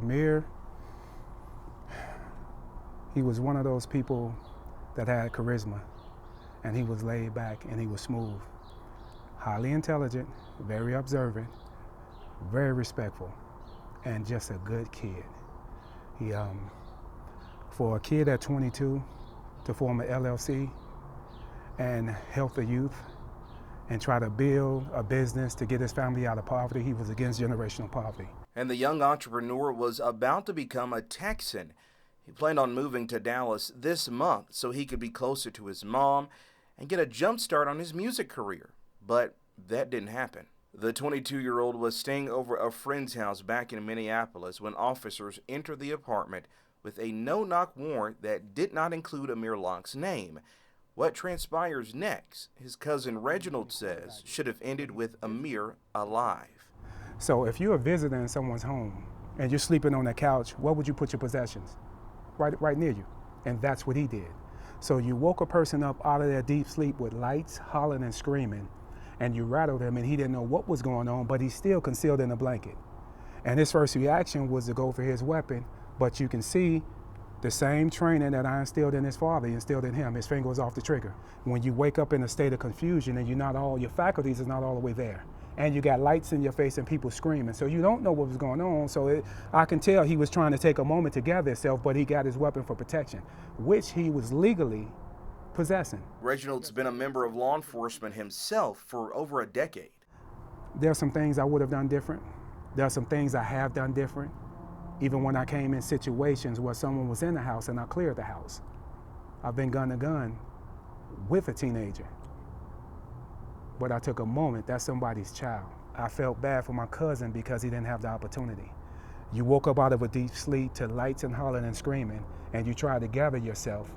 Amir, he was one of those people that had charisma, and he was laid back and he was smooth. Highly intelligent, very observant, very respectful, and just a good kid. He, for a kid at 22 to form an LLC and help the youth and try to build a business to get his family out of poverty, he was against generational poverty. And the young entrepreneur was about to become a Texan. He planned on moving to Dallas this month so he could be closer to his mom and get a jump start on his music career. But that didn't happen. The 22-year-old was staying over a friend's house back in Minneapolis when officers entered the apartment with a no-knock warrant that did not include Amir Locke's name. What transpires next, his cousin Reginald says, should have ended with Amir alive. So if you're a visitor in someone's home and you're sleeping on the couch, where would you put your possessions? Right near you. And that's what he did. So you woke a person up out of their deep sleep with lights, hollering and screaming, and you rattled him and he didn't know what was going on, but he's still concealed in a blanket. And his first reaction was to go for his weapon, but you can see the same training that I instilled in his father, he instilled in him. His finger was off the trigger. When you wake up in a state of confusion and your faculties is not all the way there, and you got lights in your face and people screaming, so you don't know what was going on. So I can tell he was trying to take a moment to gather himself, but he got his weapon for protection, which he was legally possessing. Reginald's been a member of law enforcement himself for over a decade. There are some things I would have done different. There are some things I have done different. Even when I came in situations where someone was in the house and I cleared the house. I've been gun to gun with a teenager. But I took a moment, that's somebody's child. I felt bad for my cousin because he didn't have the opportunity. You woke up out of a deep sleep to lights and hollering and screaming, and you tried to gather yourself,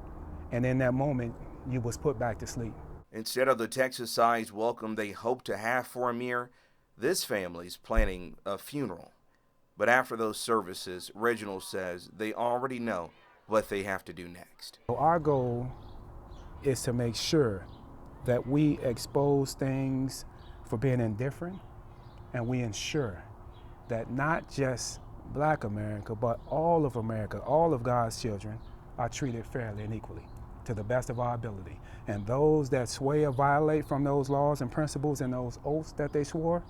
and in that moment, you was put back to sleep. Instead of the Texas-sized welcome they hoped to have for Amir, this family's planning a funeral. But after those services, Reginald says they already know what they have to do next. Our goal is to make sure that we expose things for being indifferent, and we ensure that not just Black America, but all of America, all of God's children are treated fairly and equally to the best of our ability. And those that sway or violate from those laws and principles and those oaths that they swore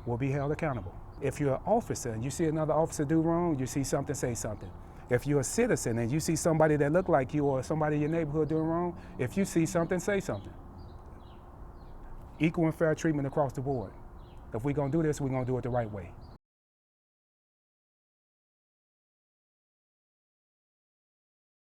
will be held accountable. If you're an officer and you see another officer do wrong, you see something, say something. If you're a citizen and you see somebody that look like you or somebody in your neighborhood doing wrong, if you see something, say something. Equal and fair treatment across the board. If we're gonna do this, we're gonna do it the right way.